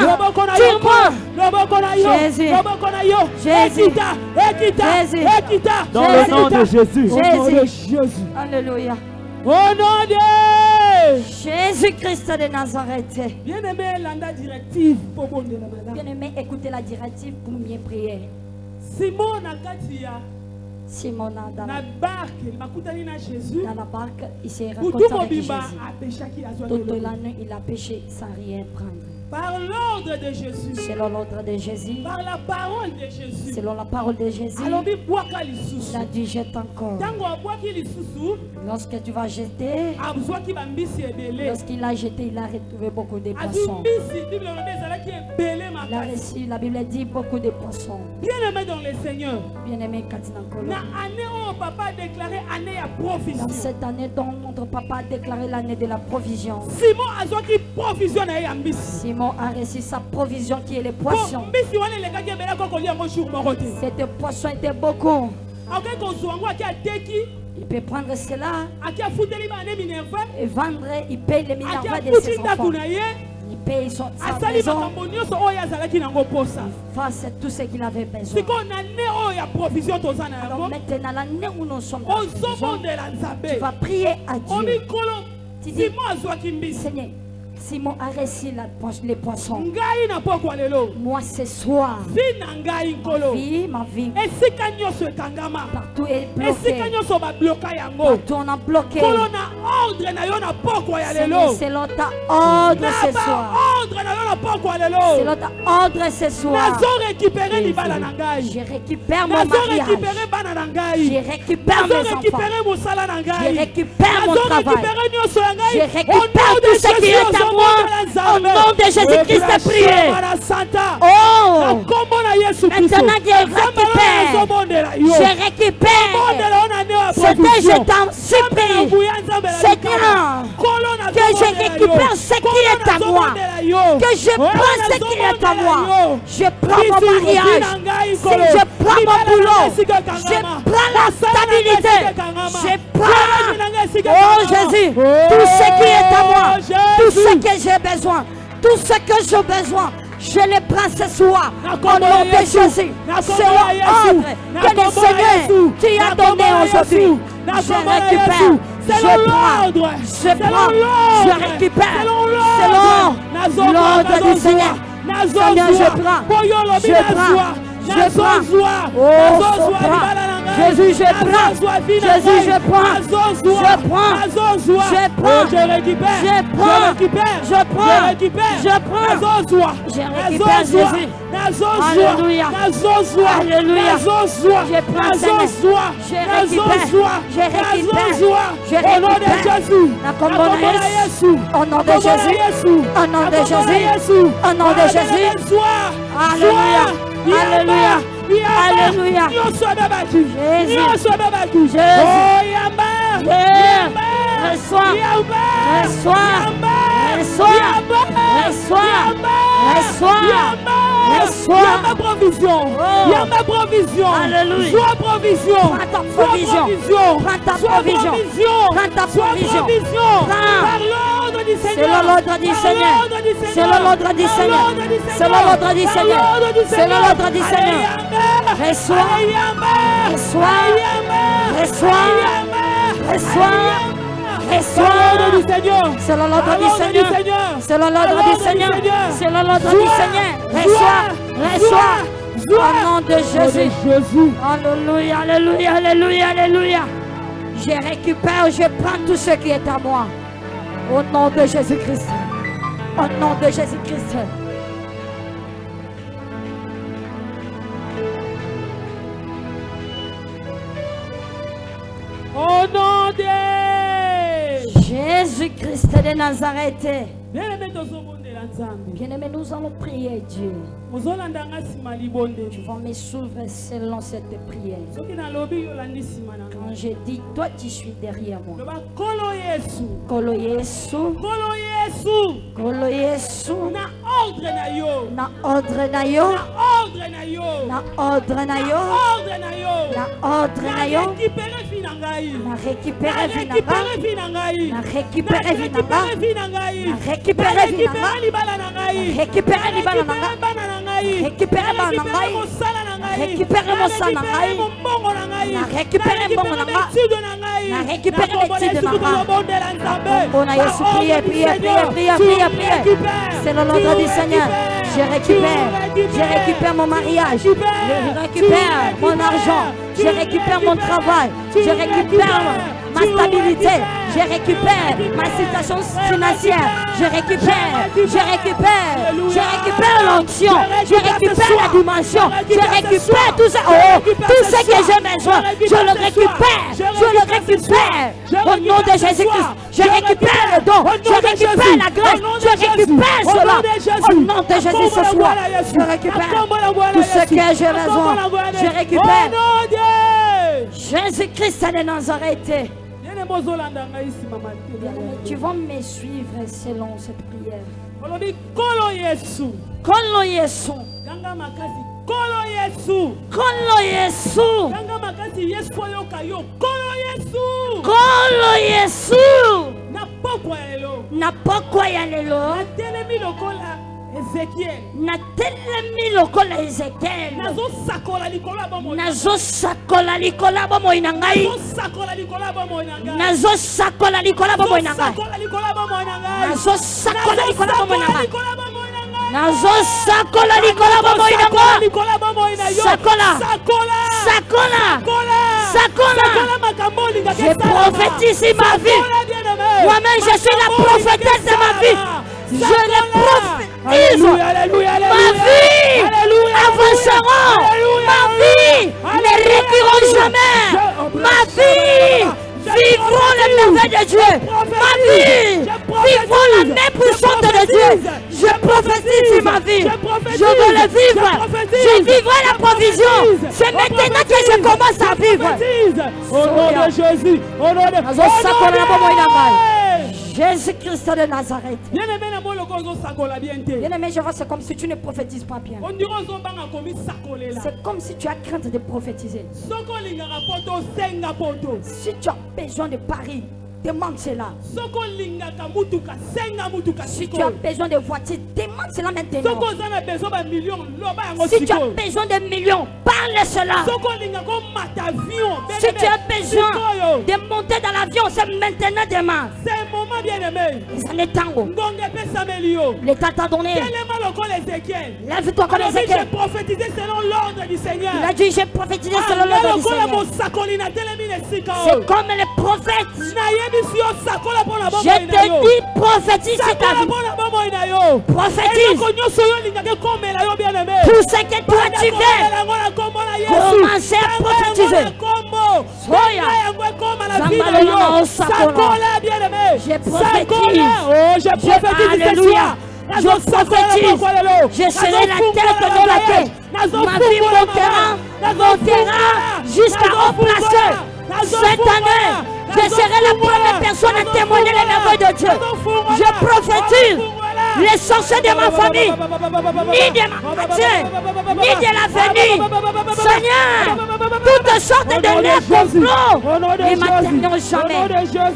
Jésus. Dans le nom de Jésus. Alléluia. Au nom de Jésus-Christ de Nazareth. Bien-aimé, l'anda directive pour bon de la malade. Bien-aimé, écoutez la directive pour bien prier. Simon Nakatia. Simon dans la barque, Jésus. Dans la barque, il s'est rencontré avec Jésus. Toute l'année, il a péché sans rien prendre. Par l'ordre de Jésus. Selon l'ordre de Jésus. Par la parole de Jésus. Selon la parole de Jésus. Il a dit jette encore. Lorsque tu vas jeter. Lorsqu'il a jeté, il a retrouvé beaucoup de poissons. Il a reçu, la Bible dit beaucoup de poissons. Bien-aimé dans le Seigneur. Bien-aimé Katinankolo. Dans cette année dont notre papa a déclaré l'année de la provision. Simon a reçu sa provision qui est les poissons. Cette poisson était beaucoup. Il peut prendre cela et vendre, il paye les Minerva de ses enfants. Il paye sa maison. Il fasse tout ce qu'il avait besoin. Alors maintenant, l'année où nous sommes, tu vas prier à Dieu. Tu dis, Seigneur, Simon a reçu les poissons. Moi ce soir, ma vie, partout est bloqué. Partout on a bloqué. C'est l'autre ordre ce soir. C'est l'autre ordre ce soir. Je récupère mon mariage. Je récupère mes enfants. Je récupère mon travail. Je récupère tout ce qui est à moi. Au nom de Jésus-Christ, priez. Oh, maintenant je récupère. C'était, je t'en supplie, Seigneur, que je récupère ce qui est à moi. Que je prends ce qui est à moi. Je prends mon mariage. Je prends mon boulot. Je prends la stabilité. Je prends, oh Jésus, tout ce qui est à moi. Tout ce que j'ai besoin. Tout ce que j'ai besoin. Je les prends ce soir au nom de Jésus. C'est l'ordre que le Seigneur tu as donné aujourd'hui. Je récupère, je prends, je récupère. C'est l'ordre du Seigneur. Seigneur, je prends. Oh, Jésus, je prends. Jésus, je prends. Je récupère Jésus. Alléluia. Alléluia. Je prends Seigneur. Je récupère. Au nom de Jésus. Au nom de Jésus. Au nom de Jésus. Alléluia. Alléluia. Alléluia. Jésus. Reçois ma provision. Il y a ma provision. Alléluia. Sois provision. Prends ta provision. Prends ta provision. Prends ta provision. Par l'ordre du Seigneur. C'est l'ordre du Seigneur. C'est l'ordre du Seigneur. C'est l'ordre du Seigneur. C'est l'ordre du Seigneur. Reçois. Reçois. Reçois. Reçois. C'est l'ordre du Seigneur. C'est l'ordre du Seigneur. C'est l'ordre du Seigneur. C'est l'ordre du Seigneur. Reçois. Au nom de Jésus. Alléluia, alléluia, alléluia, alléluia. Je récupère, je prends tout ce qui est à moi. Au nom de Jésus-Christ. Au nom de Jésus-Christ. Au nom de Jésus-Christ de Nazareth. Bien-aimé, nous allons prier Dieu. Tu vas me suivre selon cette prière. Quand je dis, toi tu suis derrière moi. Kolo Yesu. Kolo Yesu. Na ordre na yo. Na ordre na yo. Na ordre na yo. Na ordre na yo. Na récupérer vinanga. Na récupérer vinanga. Na récupérer vinanga. Récupérer les balles. Récupérer mon sangai. Récupérer mon sangai. Récupérer mon sangai. Récupérer l'étude de ma. On a Yesu, priez. C'est l'ordre du Seigneur. Je récupère mon mariage. Je récupère mon argent. Je récupère mon travail. Je récupère ma stabilité. Je récupère ma situation financière. Je récupère l'onction. Je récupère la dimension. Je récupère tout ça. Oh, tout ce que j'ai besoin. Je le récupère. Au nom de Jésus-Christ. Je récupère le don. Je récupère la grâce. Je récupère cela. Au nom de Jésus ce soir. Je récupère tout ce que j'ai besoin. Je récupère. Jésus-Christ de Nazareth. Tu vas me suivre selon cette prière. Kolo Yesu. Kolo Yesu. Kolo Yesu. Kolo Yesu. Na pokwa ya lelo. Ézéchiel. Na telemi lokola Ezekiel. Nazo sakola likolo bomo. Nazo sakola likolo bomo inangai. Nazo sakola likolo bomo inangai. Nazo sakola likolo bomo inangai. Nazo sakola likolo bomo inangai. Nazo sakola likolo bomo inangai. Sakola. Sakola. Sakola. Je prophétise ma vie. Moi-même, je suis la prophétesse de ma vie. Je le prophétise. Ma vie avancera. Ma vie ne reculera jamais. Ma vie vivra le merveille de Dieu. Ma vie vivra la main puissante de Dieu. Je prophétise ma vie. Je veux le vivre. Je vivrai la provision. C'est maintenant que je commence à vivre. Au nom de Jésus. Au nom de Jésus-Christ de Nazareth. Bien-aimé, je vois, c'est comme si tu ne prophétises pas bien. C'est comme si tu as crainte de prophétiser. Si tu as besoin de paris, demande cela. Si tu as besoin de voitures, demande cela maintenant. Si tu as besoin de millions, parle cela. Si tu as besoin de monter dans l'avion, c'est maintenant demain. C'est un moment bien aimé. Ça n'est tango. L'État t'a donné. Lève-toi comme Ézéchiel. J'ai prophétisé selon l'ordre du Seigneur. Il a dit j'ai prophétisé selon l'ordre du Seigneur. C'est comme les prophètes. Je te dis prophétise ta vie. Prophétise. Tout ce que toi tu fais, commencez à prophétiser. Soya. Je prophétise. Alléluia. Je prophétise. Je serai la tête de la tête. Ma vie montera jusqu'à haut placeur. Cette année, je serai la première personne à témoigner les merveilles de Dieu. Je prophétise les sorciers de ma famille, ni de ma quartier, ni de l'avenir. Seigneur, toutes sortes de nerfs complots ne m'atteindront jamais.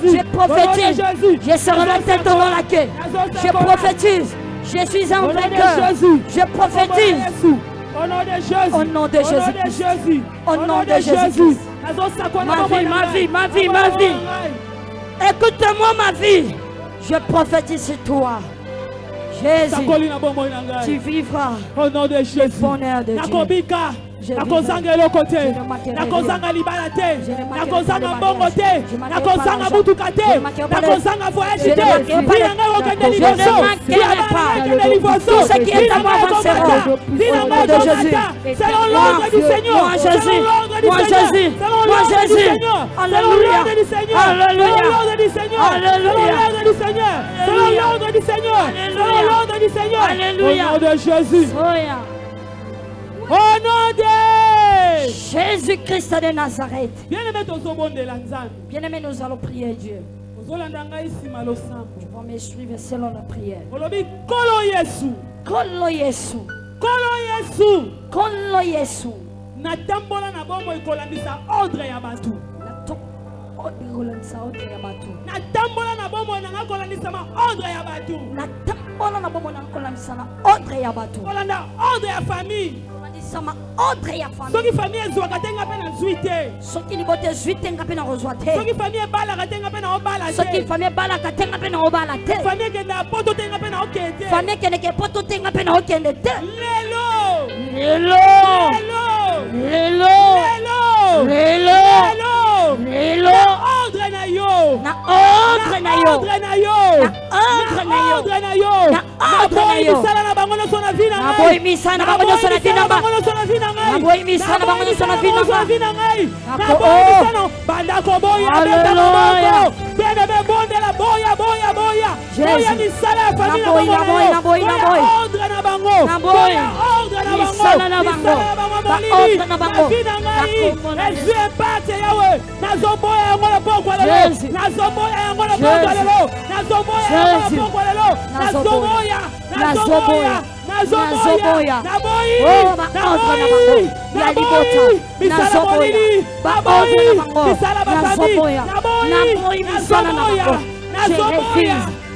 Je prophétise, je serai la tête dans la queue. Je prophétise, je suis un vainqueur. Je prophétise. Au nom de Jésus. Au nom de Jésus. Ma vie. Écoute-moi ma vie. Je prophétise sur toi. Jésus, tu vivras au nom de Jésus. le bonheur de Dieu. Nakozanga eloko te, nakozanga libala te, nakozanga mbongo te, nakozanga mutuka te, nakozanga voyage te, binanga okende liboso, binanga liboso, tout ce qui est à moi avancera. binanga komata, selon l'ordre du Seigneur, selon l'ordre du Seigneur, selon l'ordre du Seigneur, selon l'ordre du Seigneur, selon l'ordre du Seigneur, selon l'ordre du Seigneur, selon l'ordre du Seigneur, selon l'ordre du Seigneur, au nom de Jésus. Au nom de Jésus-Christ de Nazareth. Bien-aimé, nous allons prier Dieu. Tu vas me suivre selon la prière. Kolo Yesu. Kolo Yesu. Natambola na bomo ikolandisa ordre ya batu. Natambola na bomo na kolandisa ma ordre ya batu. Natambola na bomo na kolandisa ma ordre ya batu. Kolanda ordre ya famille. Sama ordre ya famille. Soki famille ezwaka te ngape na zuite. Soki libote zuite ngape na rozwa te. Soki famille balaka te ngape na obala te. Soki famille balaka te ngape na obala te. Famille ke na poto te ngape na okende. Famille ke ne ke poto te ngape na okende te. Lelo. Ordre na yo. Na ordre na yo. Misala na bango no sona vina ngai. Naboyi misala na bango no sona vina ngai. Naboyi misala na bango no sona vina ngai. Naboyi misala banda ko boya benda ko boya. Benda be bonde la boya. Boya misala ya famille na bango. Ordre na bango. Ordre na bango. Ordre na bango. Ezu empate yawe. Nazoboya yango na pokwa lelo. Nazoboya yango na pokwa lelo. Nazoboya yango na pokwa lelo. Nazoboya.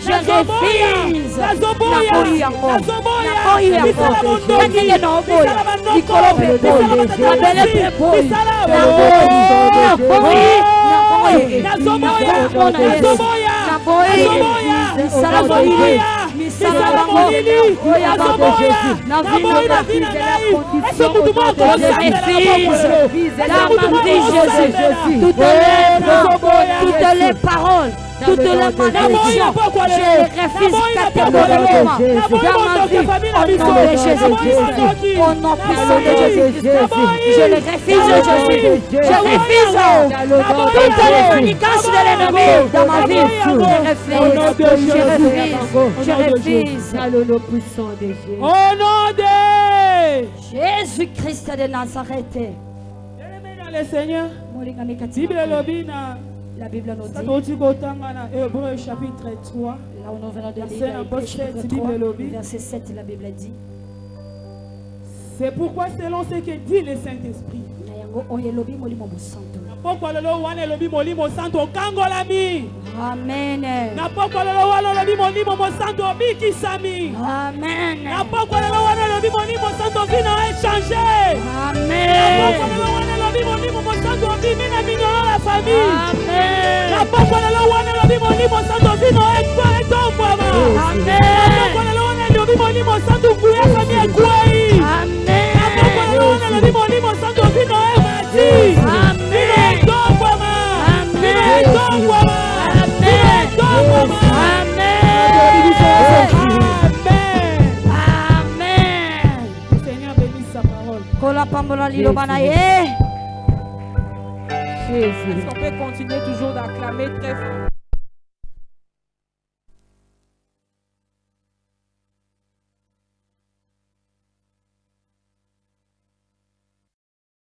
Je refuse. Nakoi yango. Nakoi yango. Ndenge na oboya. Likolo pepo. Mabele pepo. Toutes les paroles, toutes les malédictions, je les refuse catégoriquement dans ma vie, au nom de Jésus-Christ, au nom puissant de Jésus-Christ, je les refuse, Jésus, je refuse toutes les manigances de l'ennemi dans ma vie, je refuse, dans le nom puissant de Jésus. Au nom de Jésus-Christ de Nazareth. le Seigneur, la Bible nous dit, Hébreux chapitre 3, là où nous venons de lire, chapitre 3, verset 7, la Bible dit, c'est pourquoi selon ce que dit le Saint-Esprit, Amen. Amen. Seigneur bénisse sa parole. Est-ce qu'on peut continuer toujours d'acclamer très fort?